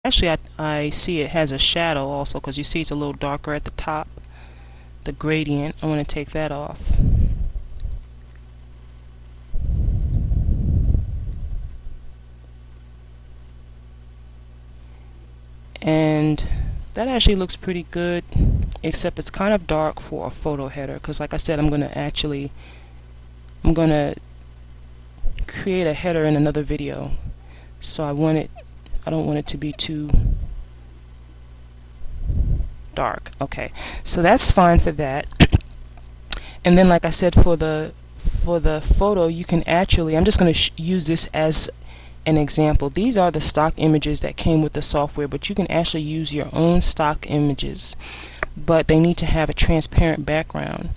Actually, I see it has a shadow also, because you see it's a little darker at the top. The gradient, I want to take that off. And that actually looks pretty good, except it's kind of dark for a photo header, because like I said, I'm going to create a header in another video, so I don't want it to be too dark. Okay, so that's fine for that. And then like I said, for the photo, you can actually, I'm just going to use this as an example. These are the stock images that came with the software, but you can actually use your own stock images, but they need to have a transparent background.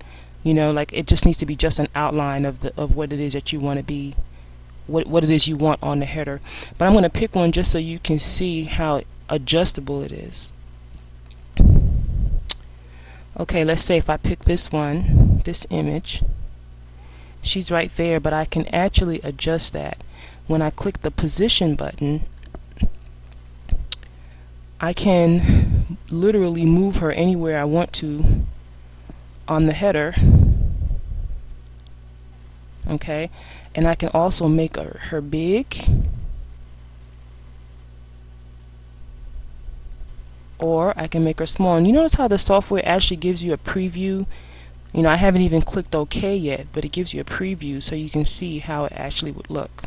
You know, like it just needs to be just an outline of what it is that you want to be, what it is you want on the header. But I'm going to pick one just so you can see how adjustable it is. Okay, let's say if I pick this one, this image, she's right there, but I can actually adjust that. When I click the position button, I can literally move her anywhere I want to on the header. Okay, and I can also make her big, or I can make her small. And you notice how the software actually gives you a preview. You know, I haven't even clicked OK yet, but it gives you a preview so you can see how it actually would look.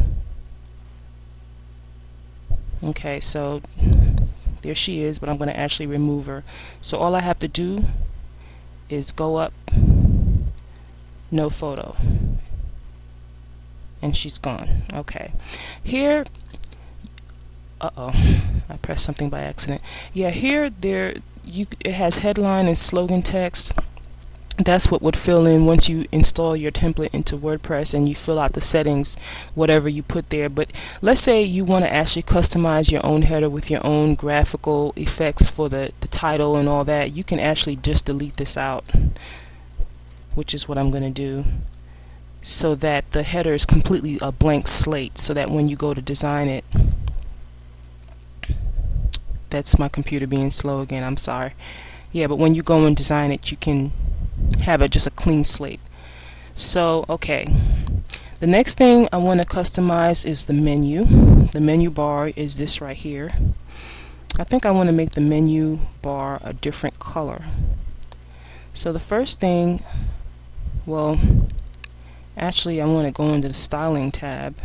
Okay, so there she is, but I'm going to actually remove her. So all I have to do is go up, no photo, and she's gone. Okay, here, I pressed something by accident. Yeah, here it has headline and slogan text. That's what would fill in once you install your template into WordPress and you fill out the settings, whatever you put there. But let's say you want to actually customize your own header with your own graphical effects for the title and all that. You can actually just delete this out, which is what I'm going to do, so that the header is completely a blank slate, so that when you go to design it, that's my computer being slow again, I'm sorry. Yeah, but when you go and design it, you can have it just a clean slate. So okay, the next thing I want to customize is the menu. The menu bar is this right here. I think I want to make the menu bar a different color. So the first thing, well, actually I want to go into the styling tab.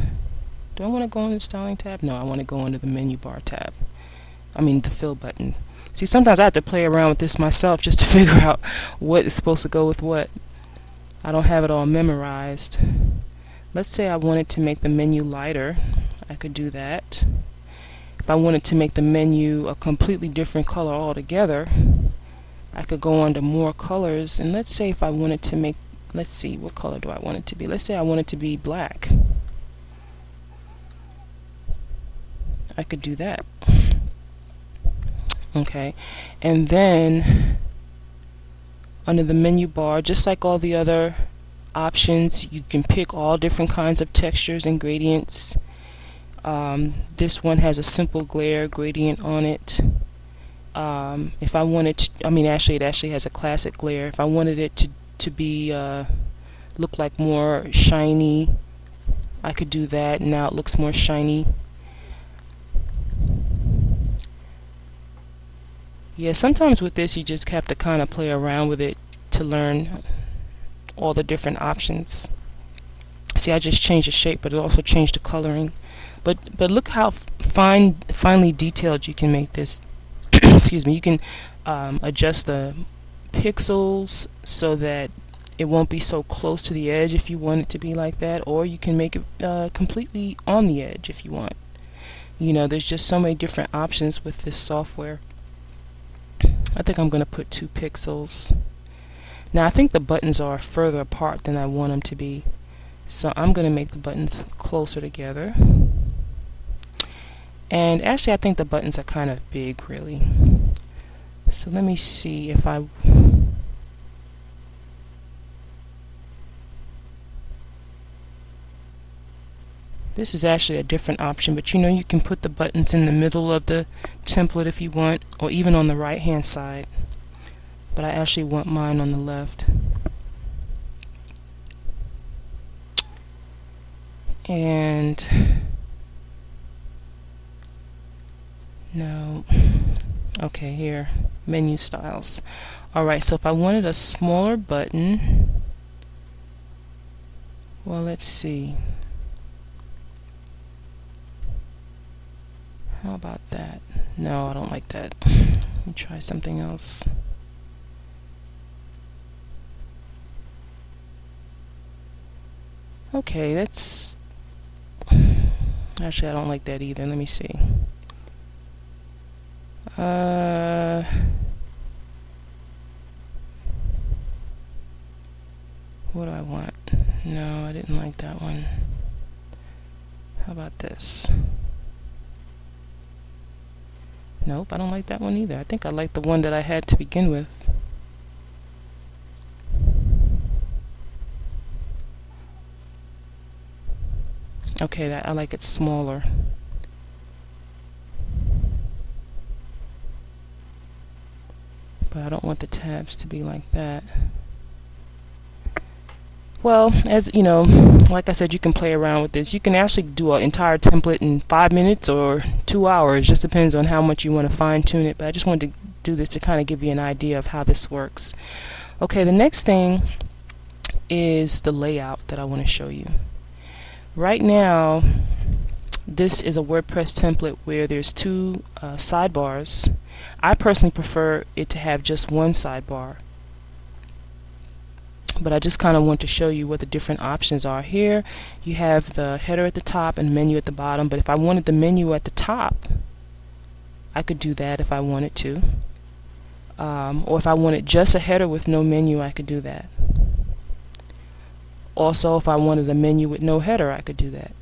Do I want to go into the styling tab? No, I want to go into the menu bar tab. I mean the fill button. See, sometimes I have to play around with this myself just to figure out what is supposed to go with what. I don't have it all memorized. Let's say I wanted to make the menu lighter. I could do that. If I wanted to make the menu a completely different color altogether, I could go on to more colors. And let's say if I wanted to make, let's see, what color do I want it to be? Let's say I want it to be black. I could do that. Okay, and then under the menu bar, just like all the other options, you can pick all different kinds of textures and gradients. This one has a simple glare gradient on it. If I wanted to, I mean, actually it actually has a classic glare. If I wanted it to be look like more shiny, I could do that. Now it looks more shiny. Yeah, sometimes with this you just have to kind of play around with it to learn all the different options. See, I just changed the shape, but it also changed the coloring. But look how finely detailed you can make this. Excuse me. You can adjust the pixels so that it won't be so close to the edge if you want it to be like that, or you can make it completely on the edge if you want. You know, there's just so many different options with this software. I think I'm going to put 2 pixels. Now I think the buttons are further apart than I want them to be, so I'm going to make the buttons closer together. And actually I think the buttons are kind of big, really. So let me see if I This is actually a different option, but you know, you can put the buttons in the middle of the template if you want, or even on the right hand side, but I actually want mine on the left. And no, okay, here, menu styles. Alright, so if I wanted a smaller button, well, let's see. How about that? No, I don't like that. Let me try something else. Okay, that's... Actually, I don't like that either. Let me see. What do I want? No, I didn't like that one. How about this? Nope, I don't like that one either. I think I like the one that I had to begin with. Okay, I like it smaller. But I don't want the tabs to be like that. Well, as you know, like I said, you can play around with this. You can actually do an entire template in 5 minutes or 2 hours. Just depends on how much you want to fine tune it. But I just wanted to do this to kind of give you an idea of how this works. Okay, the next thing is the layout that I want to show you. Right now, this is a WordPress template where there's 2 sidebars. I personally prefer it to have just one sidebar, but I just kind of want to show you what the different options are. Here you have the header at the top and menu at the bottom, but if I wanted the menu at the top, I could do that if I wanted to, or if I wanted just a header with no menu, I could do that. Also, if I wanted a menu with no header, I could do that.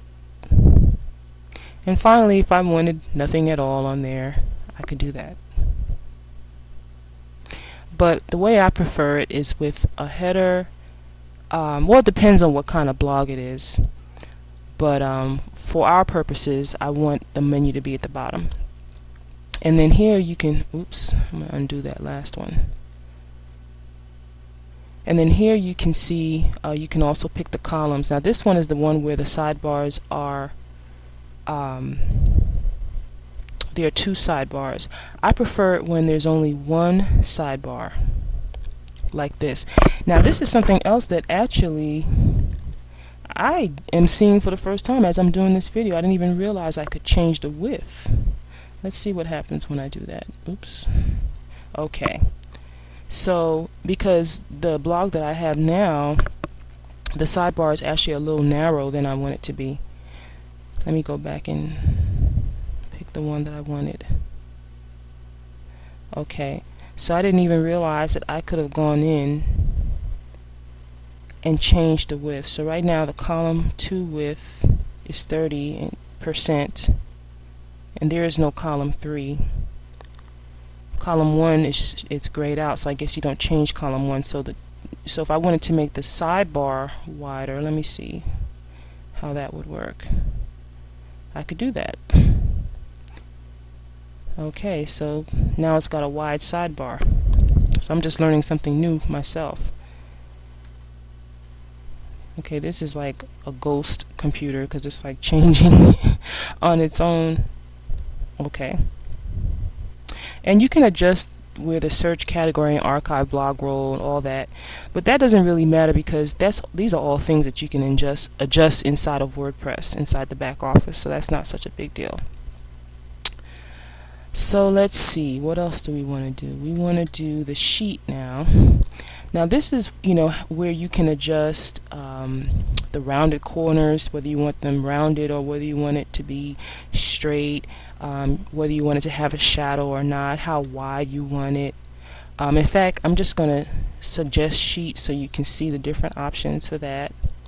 And finally, if I wanted nothing at all on there, I could do that. But the way I prefer it is with a header. Well, it depends on what kind of blog it is, but for our purposes, I want the menu to be at the bottom. And then here you can, oops, I'm going to undo that last one. And then here you can see, you can also pick the columns. Now this one is the one where the sidebars are, there are 2 sidebars. I prefer it when there's only one sidebar, like this. Now this is something else that actually I am seeing for the first time as I'm doing this video. I didn't even realize I could change the width. Let's see what happens when I do that. Oops. Okay. So because the blog that I have now, the sidebar is actually a little narrow than I want it to be. Let me go back and pick the one that I wanted. Okay, so I didn't even realize that I could have gone in and changed the width. So right now the column 2 width is 30%, and there is no column 3. Column 1 is grayed out, so I guess you don't change column 1. So if I wanted to make the sidebar wider, let me see how that would work. I could do that. Okay, so now it's got a wide sidebar. So I'm just learning something new myself. Okay, this is like a ghost computer because it's like changing on its own. Okay. And you can adjust where the search category and archive blog role and all that, but that doesn't really matter because these are all things that you can adjust inside of WordPress, inside the back office, so that's not such a big deal. So let's see, what else do we want to do? We want to do the sheet now. Now this is, you know, where you can adjust the rounded corners, whether you want them rounded or whether you want it to be straight, whether you want it to have a shadow or not, how wide you want it. In fact, I'm just going to suggest sheet so you can see the different options for that.